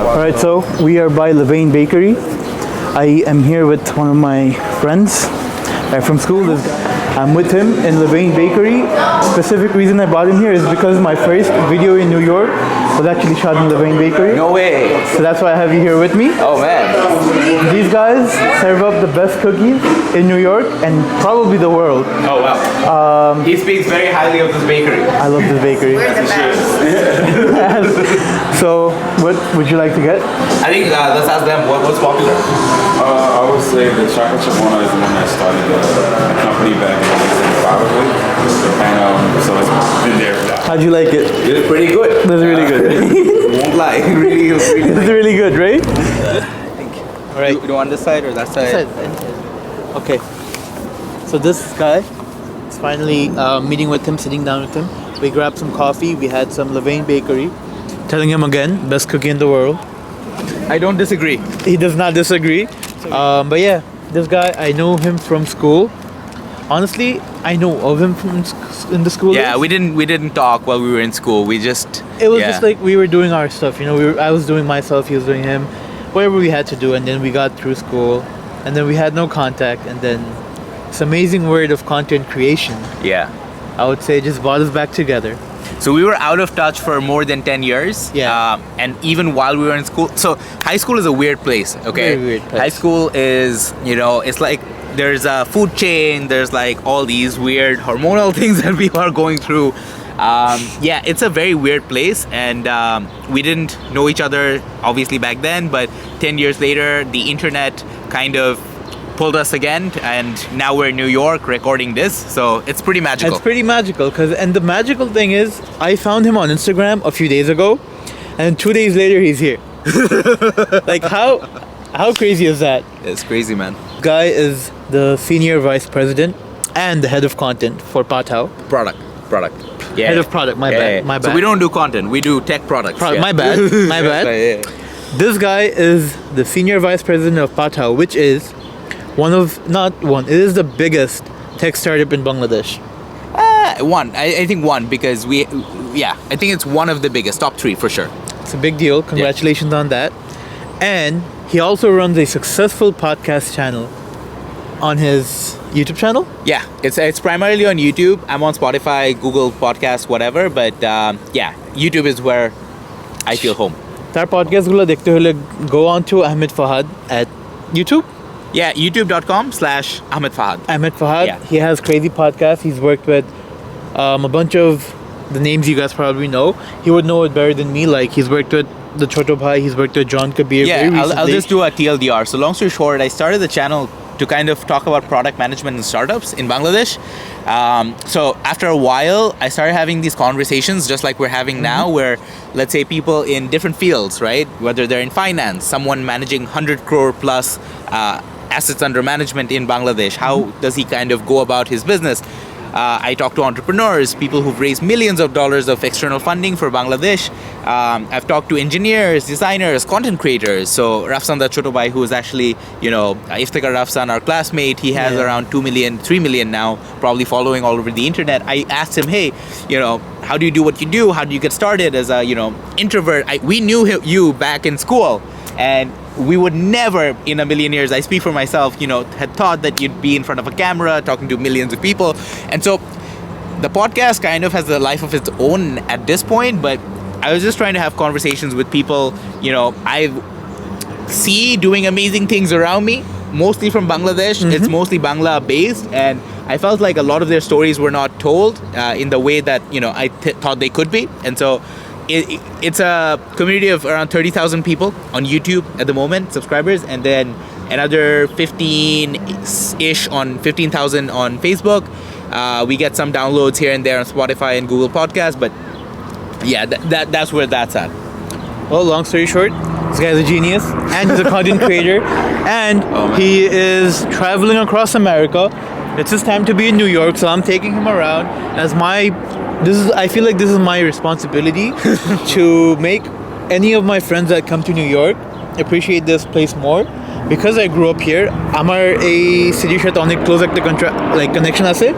Alright, so we are by Levine Bakery. I am here with one of my friends from school. I'm with him in Levine Bakery. Specific reason I brought him here is because my first video in New York was actually shot in Levine Bakery. No way. So that's why I have you here with me. Oh man. These guys serve up the best cookies in New York and probably the world. Oh wow. He speaks very highly of this bakery. I love this bakery. So, what would you like to get? I think let's ask them what's popular. I would say the chocolate chip one is the one that started the company back in probably, and so it's been there for that. How'd you like it? It's pretty good. That's really good. Won't lie. Really It's really good, right? All right. You want this side or that side? Okay. So this guy, it's finally meeting with him, sitting down with him. We grabbed some coffee. We had some Levine Bakery. Telling him again, best cookie in the world. I don't disagree. He does not disagree. But yeah, this guy, I know him from school. Honestly, I know of him from in the school. Yeah, days. we didn't talk while we were in school. We just just like we were doing our stuff. You know, I was doing myself, he was doing him, whatever we had to do, and then we got through school, and then we had no contact, and then this amazing word of content creation. Yeah. I would say just brought us back together. So we were out of touch for more than 10 years. Yeah. And even while we were in school. So high school is a weird place, okay? Very weird place. High school is, it's like there's a food chain. There's like all these weird hormonal things that people are going through. Yeah, it's a very weird place. And we didn't know each other, obviously, back then. But 10 years later, the internet kind of pulled us again, and now we're in New York recording this, so it's pretty magical. It's pretty magical, and the magical thing is, I found him on Instagram a few days ago, and 2 days later he's here. Like how crazy is that? It's crazy, man. Guy is the senior vice president and the head of content for Patao. Product. Yeah. Head of product. My bad. So we don't do content. We do tech products. Yeah. My bad. Yeah. This guy is the senior vice president of Patao, which is it is the biggest tech startup in Bangladesh. I think one, because I think it's one of the biggest, top 3 for sure. It's a big deal. Congratulations on that. And he also runs a successful podcast channel on his YouTube channel. Yeah, it's primarily on YouTube. I'm on Spotify, Google Podcasts, whatever, but YouTube is where I feel home. Tar podcast gulo dekhte hole go on to Ahmed Fahad at YouTube. Yeah, youtube.com/Ahmed Fahad. Ahmed Fahad. Yeah. He has crazy podcasts. He's worked with a bunch of the names you guys probably know. He would know it better than me. Like he's worked with the Choto Bhai. He's worked with John Kabir. Yeah, I'll just do a TLDR. So long story short, I started the channel to kind of talk about product management and startups in Bangladesh. So after a while, I started having these conversations just like we're having now, where let's say people in different fields, right? Whether they're in finance, someone managing 100 crore plus assets under management in Bangladesh, how does he kind of go about his business? I talk to entrepreneurs, people who've raised millions of dollars of external funding for Bangladesh. I've talked to engineers, designers, content creators. So Rafsan the Choto Bhai, who is actually, Iftikhar Rafsan, our classmate, he has around 2 million, 3 million now, probably following all over the internet. I asked him, hey, how do you do what you do? How do you get started as a, introvert? We knew you back in school, and we would never in a million years, I speak for myself, had thought that you'd be in front of a camera talking to millions of people. And so the podcast kind of has a life of its own at this point, but I was just trying to have conversations with people, I see doing amazing things around me, mostly from Bangladesh. It's mostly Bangla based, and I felt like a lot of their stories were not told in the way that, I thought they could be. And so it's a community of around 30,000 people on YouTube at the moment, subscribers, and then another 15,000 on Facebook. We get some downloads here and there on Spotify and Google Podcasts, but yeah, that's where that's at. Well, long story short, this guy's a genius, and he's a content creator, and he is traveling across America. It's his time to be in New York, so I'm taking him around as I feel like this is my responsibility to make any of my friends that come to New York appreciate this place more, because I grew up here. Amar a city shat onek close ekta connection ase.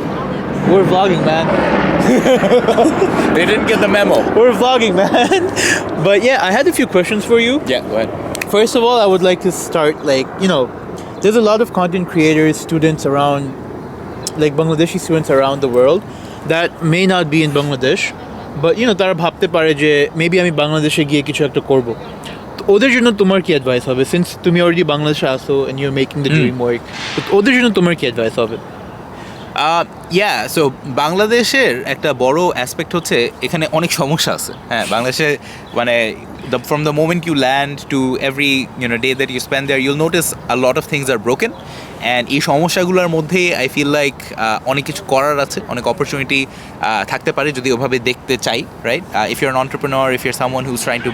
We're vlogging, man. They didn't get the memo. We're vlogging, man. But yeah, I had a few questions for you. Yeah, go ahead. First of all, I would like to start there's a lot of content creators, students around, like Bangladeshi students around the world that may not be in Bangladesh, but তারা ভাবতে পারে যে maybe আমি বাংলাদেশে গিয়ে কিছু একটা করব। তো ওদের জন্য তোমার কি অ্যাডভাইস হবে, since তুমি already বাংলাদেশে আসো and you're making the dream work, তো ওদের জন্য তোমার কি অ্যাডভাইস হবে? সো বাংলাদেশের একটা বড় অ্যাসপেক্ট হচ্ছে এখানে অনেক সমস্যা আছে। হ্যাঁ, বাংলাদেশে মানে from the moment you land to every day that you spend there, you'll notice a lot of things are broken, and এই সমস্যাগুলোর মধ্যে I feel like অনেক কিছু করার আছে, অনেক অপরচুনিটি থাকতে পারে যদি ওভাবে দেখতে চাই, right? If you're an entrepreneur, if you're someone who's trying to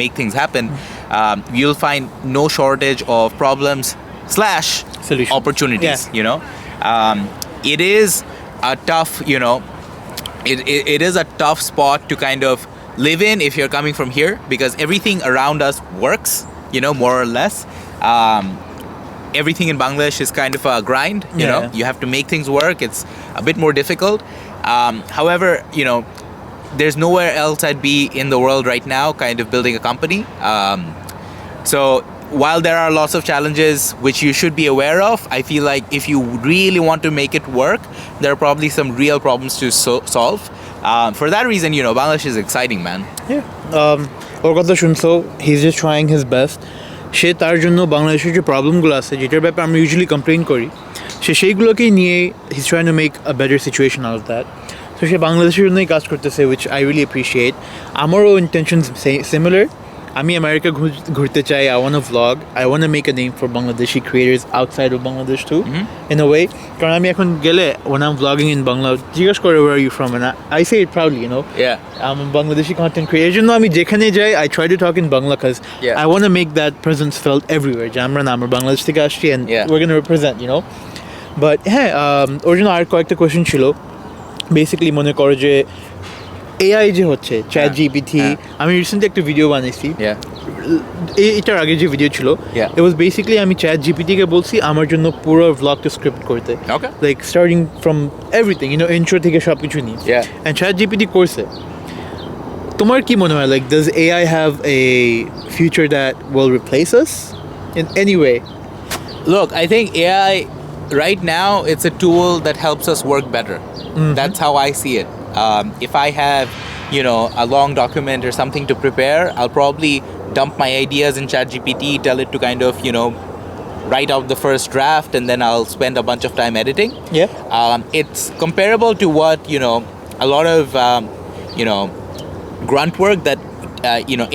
make things happen, you'll find no shortage of problems / Solution. opportunities. It is a tough, it is a tough spot to kind of live in if you're coming from here, because everything around us works, more or less. Everything in Bangladesh is kind of a grind, you know. You have to make things work. It's a bit more difficult. However, there's nowhere else I'd be in the world right now kind of building a company. So while there are lots of challenges which you should be aware of, I feel like if you really want to make it work, there are probably some real problems to solve. For that reason, Bangladesh is exciting, man. Yeah. ওর কথা শুনছো, he's just trying his best. সে তার জন্য বাংলাদেশের যে প্রবলেমগুলো আছে, যেটার ব্যাপারে আমরা ইউজুয়ালি কমপ্লেন করি, সেইগুলোকেই নিয়ে he's trying to make a better situation out of that. So সে বাংলাদেশের জন্যই কাজ করতেছে, which I really appreciate. আমারও intentions similar. আমি আমেরিকা ঘুরতে চাই. I want to vlog. I want to make a name for Bangladeshi creators outside of Bangladesh too, in a way. কারণ আমি এখন গেলে, when I'm vlogging in Bangla, জিজ্ঞেস করে where are you from, and I say it proudly, Yeah. I'm a Bangladeshi content creator. জন্য আমি যেখানে যাই, I try to talk in Bangla because I want to make that presence felt everywhere. যে আমরা বাংলাদেশ থেকে আসছি and we're going to represent, But হ্যাঁ, ওর জন্য আর কয়েকটা কোয়েশ্চেন ছিল। বেসিক্যালি মনে করো যে AI যে হচ্ছে চ্যাট জিপিটি, আমি রিসেন্টলি একটা ভিডিও বানাইছি, এটার আগে যে ভিডিও ছিল, it was basically আমি চ্যাট জিপিটিকে বলছি আমার জন্য পুরো ভ্লগটা স্ক্রিপ্ট করতে, like starting from everything, intro থেকে সব কিছু নিয়ে, অ্যান্ড চ্যাট জিপিটি করছে। তোমার কি মনে হয়, like does AI have a future that will replace us in any way? Look, I think AI right now, it's a tool that helps us work better. That's how I see it. If I have, a long document or something to prepare, I'll probably dump my ideas in ChatGPT, tell it to kind of, write out the first draft, and then I'll spend a bunch of time editing. It's comparable to what, a lot of, grunt work that,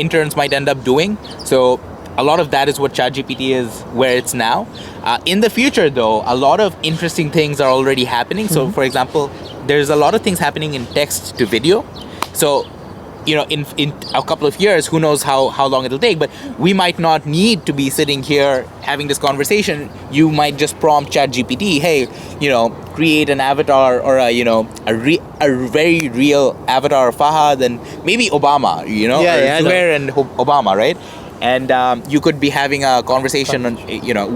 interns might end up doing. So a lot of that is what ChatGPT is where it's now. In the future, though, a lot of interesting things are already happening. So, for example, there's a lot of things happening in text to video. So, in a couple of years, who knows how long it'll take, but we might not need to be sitting here having this conversation. You might just prompt ChatGPT, hey, create an avatar or a very real avatar of Fahad and maybe Obama, Zubair and Obama, right? And you could be having a conversation on,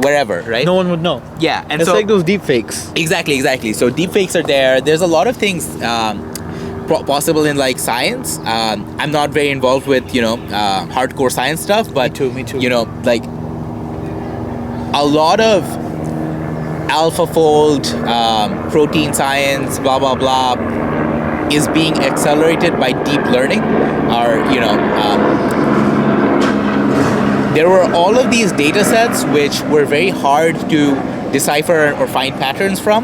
wherever, right? No one would know. Yeah, and it's like those deep fakes. Exactly. So deep fakes are there. There's a lot of things possible in like science. I'm not very involved with hardcore science stuff, but me too. Like a lot of AlphaFold, protein science, blah blah blah, is being accelerated by deep learning, or there were all of these data sets which were very hard to decipher or find patterns from.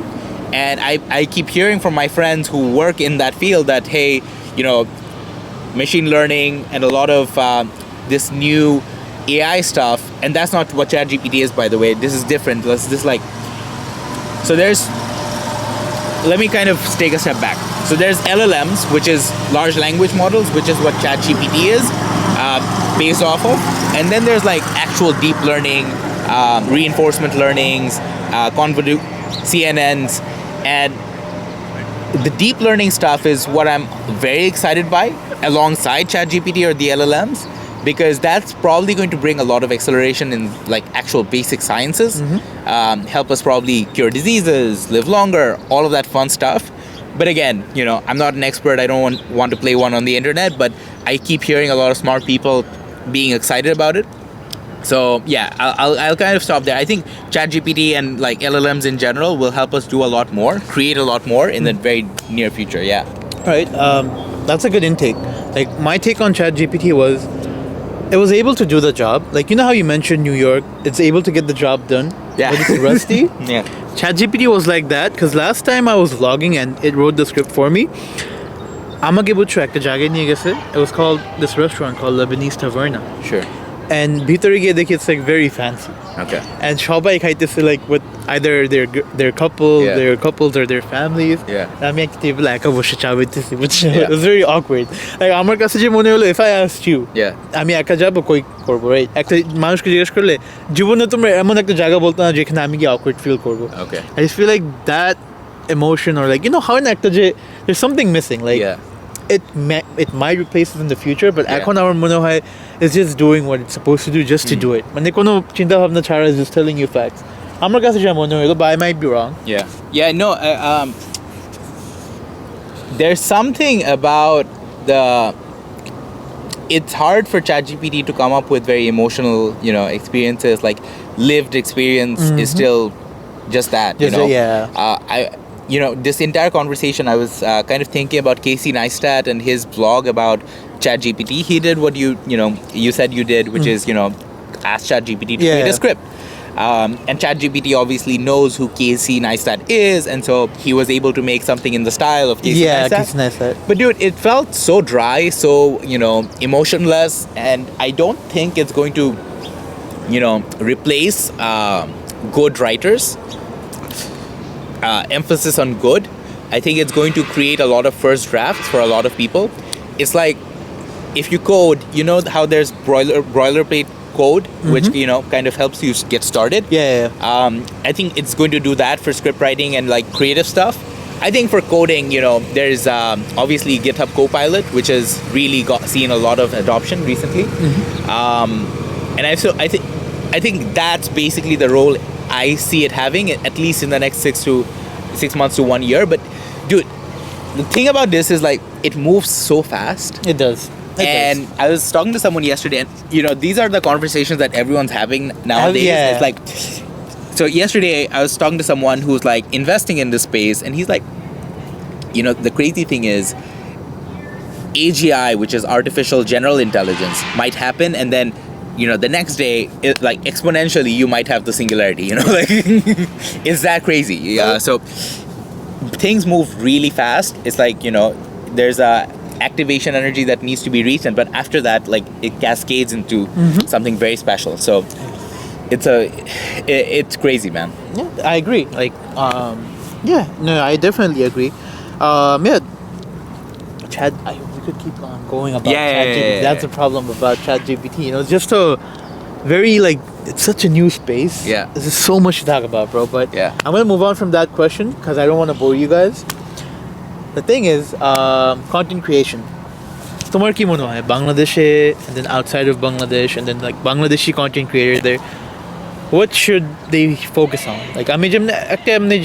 And I keep hearing from my friends who work in that field that, hey, machine learning and a lot of this new AI stuff, and that's not what ChatGPT is, by the way. This is different. So let me kind of take a step back. So there's LLMs, which is large language models, which is what ChatGPT is based off of. And then there's like actual deep learning, reinforcement learnings, CNNs, and the deep learning stuff is what I'm very excited by alongside ChatGPT or the LLMs, because that's probably going to bring a lot of acceleration in like actual basic sciences, help us probably cure diseases, live longer, all of that fun stuff. But again, I'm not an expert. I don't want to play one on the internet, but I keep hearing a lot of smart people being excited about it. So yeah, I'll kind of stop there. I think ChatGPT and like LLMs in general will help us do a lot more, create a lot more in the very near future. Yeah. All right. That's a good intake. Like my take on ChatGPT was, it was able to do the job. Like you know how you mentioned New York, it's able to get the job done. Yeah. But it's rusty. Yeah. ChatGPT was like that because last time I was vlogging and it wrote the script for me. আমাকে বুঝছো একটা জায়গায় নিয়ে গেছে. It was called this restaurant called Lebanese Taverna. Sure. And ভিতরে গিয়ে দেখি it's like very fancy. Okay. And সবাই খাইতেছে like with either their couple, Yeah. their couples or their families. Yeah. আমি একটা টেবিলে একা বসে চা খাইতেছি বুঝছো? Yeah. It was very awkward. Like আমার কাছে যে মনে হলো if I asked you, Yeah. আমি একা যাবো কই করবো, right? একটা মানুষকে জিজ্ঞেস করলে জীবনে তোমরা এমন একটা জায়গা বলতো না যেখানে আমি গিয়ে awkward feel করবো. Okay. I just feel like that emotion or like how in একটা যে there's something missing like Yeah. it might replace it in the future, but Yeah. এখন আমার মনে হয় it's just doing what it's supposed to do just to do it. মানে কোনো চিন্তা ভাবনা ছাড়া is just telling you facts. আমার কাছে যা মনে হলো, but I might be wrong. Yeah, no, there's something about it's hard for ChatGPT to come up with very emotional, experiences. Like lived experience is still just that, Just this entire conversation, I was kind of thinking about Casey Neistat and his blog about ChatGPT. He did what you said you did, which is, ask ChatGPT to create a script. And ChatGPT obviously knows who Casey Neistat is, and so he was able to make something in the style of Casey Neistat. Casey Neistat. But dude, it felt so dry, so emotionless, and I don't think it's going to, replace good writers. Emphasis on good. I think it's going to create a lot of first drafts for a lot of people. It's like if you code, how there's boilerplate code, which kind of helps you get started. I think it's going to do that for script writing and like creative stuff. I think for coding, there's obviously GitHub Copilot, which has really seen a lot of adoption recently. And I think that's basically the role I see it having, at least in the next 6 months to 1 year. But dude, the thing about this is like it moves so fast. It does. And I was talking to someone yesterday, and these are the conversations that everyone's having nowadays. Yeah. It's like, so yesterday I was talking to someone who's like investing in this space, and he's like, the crazy thing is AGI, which is artificial general intelligence, might happen, and then the next day, like exponentially, you might have the singularity. Like it's that crazy. So things move really fast. It's like there's a activation energy that needs to be reached, but after that, like it cascades into something very special. So it's crazy, man. Yeah, I agree. Like, I definitely agree. Chad, we could keep on going about ChatGPT. That's the problem about ChatGPT. It's just a very like it's such a new space. Yeah. There's so much to talk about, bro. But Yeah. I'm gonna move on from that question because I don't want to bore you guys. The thing is, content creation. তোমার কি মনে হয় বাংলাদেশে and then outside of Bangladesh and then like Bangladeshi content creator there, what should they focus on? Like I mean,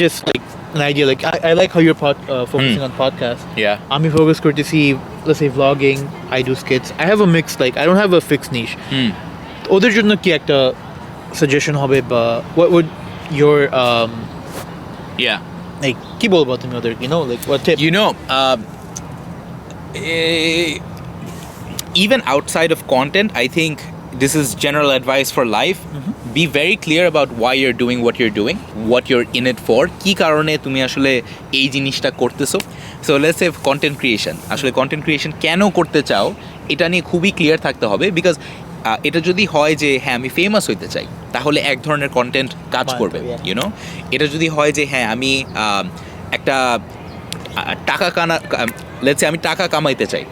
just like an idea. Like I like how you're focusing on podcasts. Yeah. আমি focus করতেছি, let's say vlogging. I do skits. I have a mix. Like I don't have a fixed niche. ওদের জন্য কি একটা suggestion হবে বা what would your Yeah. like কি বলবো তুমি ওদের like what tip? Even outside of content, I think this is general advice for life. Be very clear about why you're doing what you're doing, what you're in it for. কি কারণে তুমি আসলে এই জিনিসটা করতেছো. So let's say content creation. আসলে content creation কেন করতে চাও এটা নিয়ে খুবই ক্লিয়ার থাকতে হবে, because এটা যদি হয় যে হ্যাঁ আমি ফেমাস হইতে চাই, তাহলে এক ধরনের কন্টেন্ট কাজ করবে, এটা যদি হয় যে হ্যাঁ আমি একটা লেটস সে আমি টাকা কামাইতে চাই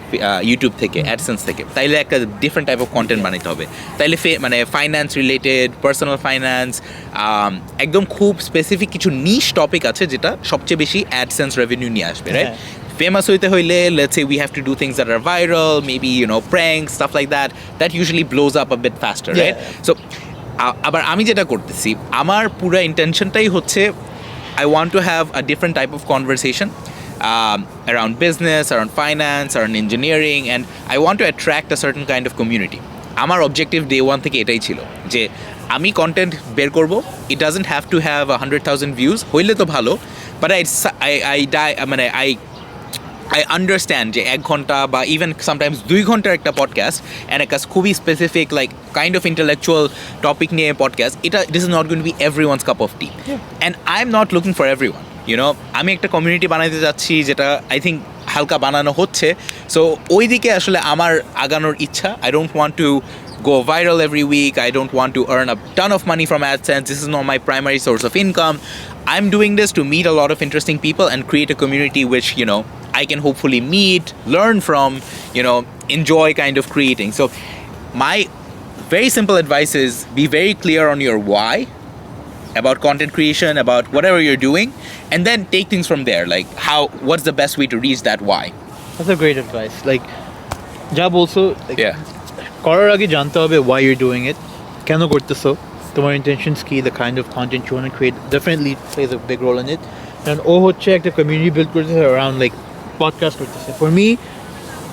ইউটিউব থেকে, অ্যাডসেন্স থেকে, তাইলে একটা ডিফারেন্ট টাইপ অফ কন্টেন্ট বানাইতে হবে। তাইলে মানে ফাইন্যান্স রিলেটেড, পার্সোনাল ফাইন্যান্স, একদম খুব স্পেসিফিক কিছু নিশ টপিক আছে যেটা সবচেয়ে বেশি অ্যাডসেন্স রেভিনিউ নিয়ে আসবে, রাইট? Famous হইতে হইলে, let's say we have to do things that are viral, maybe pranks, stuff like that usually blows up a bit faster, right? So আবার আমি যেটা করতেছি, আমার পুরো ইন্টেনশনটাই হচ্ছে I want to have a different type of conversation around business, around finance, around engineering, and I want to attract a certain kind of community. আমার objective day one থেকে এটাই ছিল যে আমি কন্টেন্ট বের করব, it doesn't have to have 100,000 views, হইলে তো ভালো, বাট I understand যে 1 ঘন্টা বা ইভেন সামটাইমস 2 ঘন্টার একটা পডকাস্ট অ্যান্ড একটা খুবই specific like kind of intellectual topic নিয়ে পডকাস্ট, এটা it is not going to be everyone's cup of tea, and I am not looking for everyone, you know. আমি একটা কমিউনিটি বানাতে যাচ্ছি যেটা আই থিঙ্ক হালকা বানানো হচ্ছে, সো ওই দিকে আসলে আমার আগানোর ইচ্ছা। I don't want to go viral every week. I don't want to earn a ton of money from AdSense. This is not my primary source of income. I'm doing this to meet a lot of interesting people and create a community which, you know, I can hopefully meet, learn from, you know, enjoy kind of creating. So my very simple advice is be very clear on your why about content creation, about whatever you're doing, and then take things from there. Like what's the best way to reach that why? That's a great advice. Like, Jab also, like, Yeah. করার আগে জানতে হবে why you're doing it, কেন করতেছো, তোমার intentions কি, the kind of content you want to create definitely plays a big role in it. And ও হচ্ছে একটা community build করতেছে around like podcast করতেছে. For me,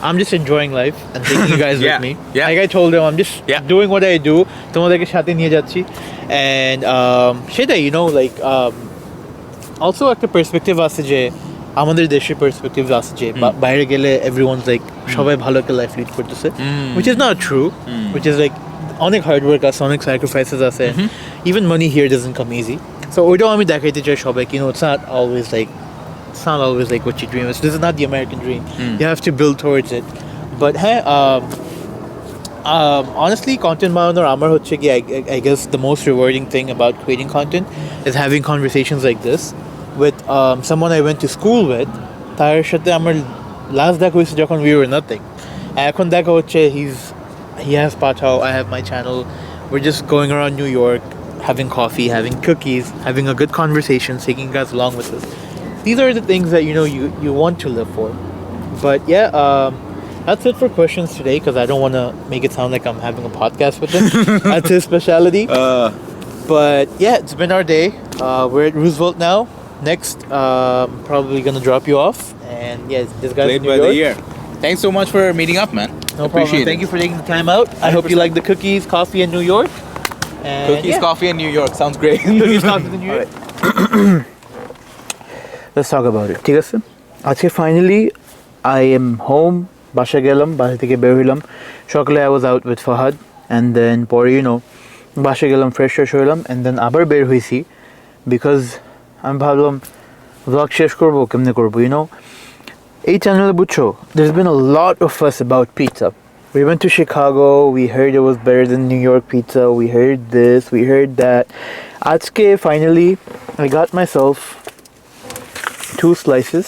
I'm just enjoying life and taking you guys Yeah, with me. yeah. Like I told them, I'm just Yeah. doing what I do. তোমাদেরকে সাথে নিয়ে যাচ্ছি. And সেটাই, you know, like also একটা perspective আছে যে আমাদের দেশের perspective আছে যে বাইরে গেলে everyone's like সবাই ভালো একটা লাইফ লিড করতেছে, which is not true, which is like অনেক হার্ড ওয়ার্ক আছে, অনেক স্যাক্রিফাইসেস আছে, even money here doesn't come easy. So ওইটাও আমি দেখাইতে চাই সবাইকে, you know, it's not always like what you dream. This is not the American dream. You have to build towards it. But hey, honestly, content বানানোর আমার হচ্ছে কি, I guess the most rewarding thing about creating content is having conversations like this with someone I went to school with. তার সাথে আমার last দেখা হয়েছে যখন we were nothing. এখন দেখা হচ্ছে he has Patao, I have my channel. We're just going around New York, having coffee, having cookies, having a good conversation, taking you guys along with us. These are the things that, you know, you want to live for. But yeah, that's it for questions today, because I don't want to make it sound like I'm having a podcast with him. That's his specialty. But yeah, it's been our day. We're at Roosevelt now. Next, probably gonna drop you off. And yeah, this guy's Played New by York. the year. Thanks so much for meeting up, man. No problem. Appreciate Thank it. you for taking the time out. I hope you like the cookies, coffee in New York. And Cookies, yeah. coffee in New York. Sounds great. Cookies, coffee in New York. Let's talk about it. ঠিক আছে? আজকে finally I am home. বাসা গেলাম, বাসা থেকে বের হইলাম সকালে. I was out with Fahad, and then পরে, you know, বাসা গেলাম, ফ্রেশ হইলাম, and then আবার বের হইছি because আমি ভাবলাম vlog শেষ করবো কেমনে করবো, you know. এই চ্যানেলে বুঝছো, there's been a lot of fuss about pizza. We went to Chicago, we heard it was better than New York pizza, we heard this, we heard that. আজকে finally I got myself 2 slices.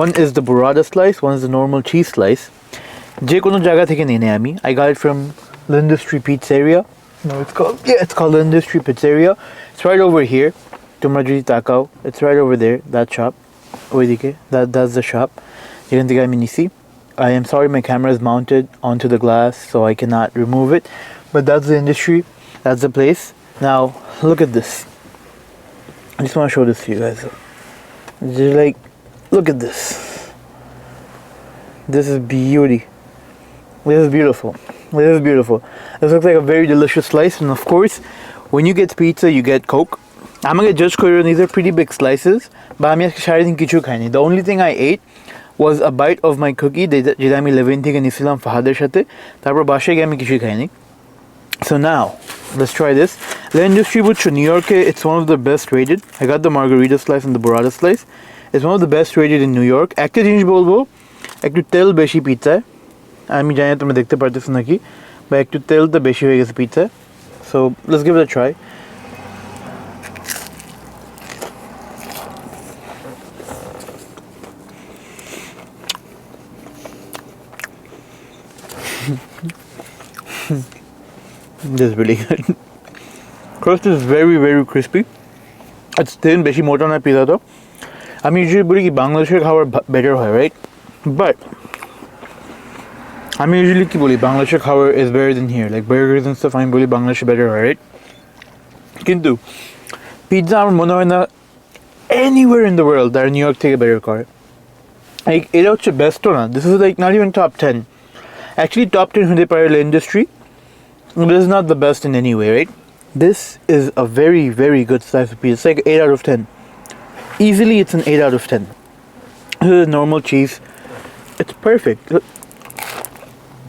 One is the burrata slice, one is the normal cheese slice. যে কোনো জায়গা থেকে নিয়ে নেই আমি. I got it from L'Industrie Pizzeria. No, it's called L'Industrie Pizzeria. It's right over here. তোমরা যদি তাকাও, it's right over there, that shop. ওইদিকে, that's the shop. যেখান থেকে আমি নিছি. I am sorry my camera is mounted onto the glass, so I cannot remove it. But that's the industry, that's the place. Now, look at this. I just want to show this to you guys. Just like, look at this. This is beauty. This is beautiful. This is beautiful. This looks like a very delicious slice, and of course, when you get pizza, you get Coke. I'm gonna judge Korean, these are pretty big slices, but I'm just sharing kichu khaini. The only thing I ate was a bite of my cookie যেটা আমি Levine থেকে নিছিলাম ফাহাদের সাথে, তারপর বাসায় গিয়ে আমি কিছু খাইনি. So now, let's try this. The industry বুঝছো, New York, it's one of the best rated. I got the margarita slice and the burrata slice. It's one of the best rated in New York. একটা জিনিস বলবো, একটু তেল বেশি পিৎজায়. আমি জানি না তোমরা দেখতে পারতেছো নাকি, বা একটু তেলটা বেশি হয়ে গেছে পিৎজায়. So let's give it a try. This is really good. Crust is very, very crispy. It's thin, বেশি মোটা না পিৎজাটা. আমি ইউজুয়ালি বলি কি বাংলাদেশের খাবার বেটার হয়, রাইট? বাট আমি ইউজুয়ালি কি বলি, বাংলাদেশের খাবার is better than here, like burgers and stuff আমি বলি বাংলাদেশে বেটার হয়, রাইট? কিন্তু পিৎজা আমার মনে হয় না anywhere in the world তারা নিউ ইয়র্ক থেকে বেটার করে। লাইক এটা হচ্ছে বেস্টও না, this is like not even top 10, actually top 10 হতে পারে industry, this is not the best in any way, right? This is a very very good slice of pizza. It's like 8 out of 10 easily. It's an 8 out of 10. This is normal cheese, it's perfect.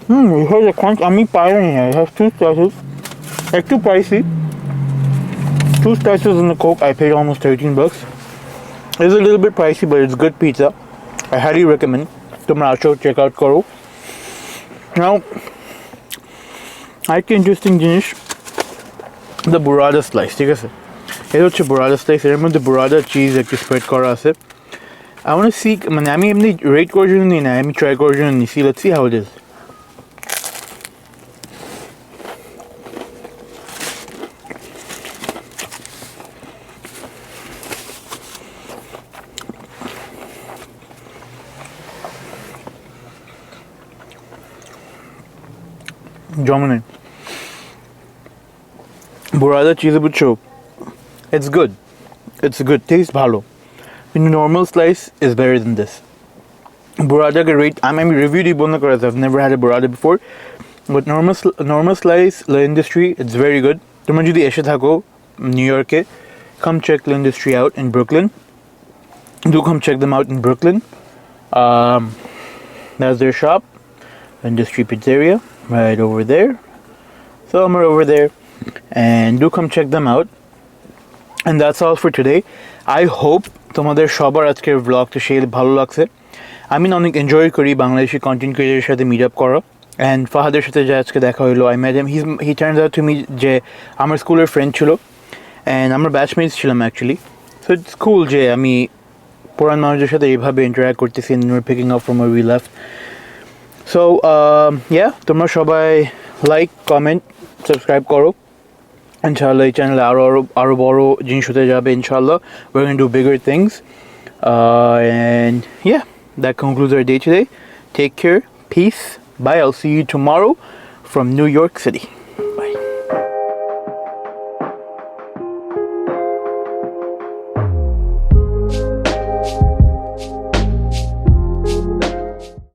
You heard the crunch. আমি পাইনি here. It has 2 slices, একটু pricey, 2 slices in the Coke. I paid almost $13. It's a little bit pricey, but it's good pizza. I highly recommend. তোমরা আসো, check out করো। Now, আরেকটা interesting জিনিস, the বুরাডা slice, ঠিক আছে? এটা হচ্ছে বুরাডা স্লাইস, এর মধ্যে বুরাডা চিজ একটু স্প্রেড করা আছে। I want to see, মানে আমি এমনি রেট করার জন্য নিই না, আমি ট্রাই করার জন্য নিছি। Let's see how it is. জমনে বুরাদা চিজে বুঝছো, it's good, it's good, taste ভালো, কিন্তু normal slice is better than this. বুরাদাকে রেট আমি রিভিউ দিব না করে, I've never had a burrata before, but normal slice La Industry, it's very good. তোমরা যদি এসে থাকো নিউ ইয়র্কে, come check La Industry out in Brooklyn. Do come check them out in Brooklyn. That's their shop, La Industry Pizzeria, right over there, somewhere over there, and do come check them out. And that's all for today. I hope তোমাদের সবার আজকের ব্লগটা সেই ভালো লাগছে। আমি অনেক enjoy করি বাংলাদেশি কন্টেন্ট ক্রিয়েটরের সাথে মিট আপ করা, অ্যান্ড ফাহাদের সাথে যে আজকে দেখা হলো, I met him, he turns out to me যে আমার স্কুলের ফ্রেন্ড ছিল, অ্যান্ড আমরা ব্যাচমেটস ছিলাম অ্যাকচুয়ালি। সো ইটস কুল যে আমি পুরান মানুষদের সাথে এইভাবে ইন্টারাক্ট করতেছি, and we're picking up from where we left. So yeah, তোমরা সবাই লাইক, কমেন্ট, সাবস্ক্রাইব করো। ইনশাআল্লাহ এই চ্যানেলে আরো বড় জিনিস হতে যাবে ইনশাআল্লাহ। We're going to do bigger things. And yeah, that concludes our day today. Take care, peace, bye. I'll see you tomorrow from New York City.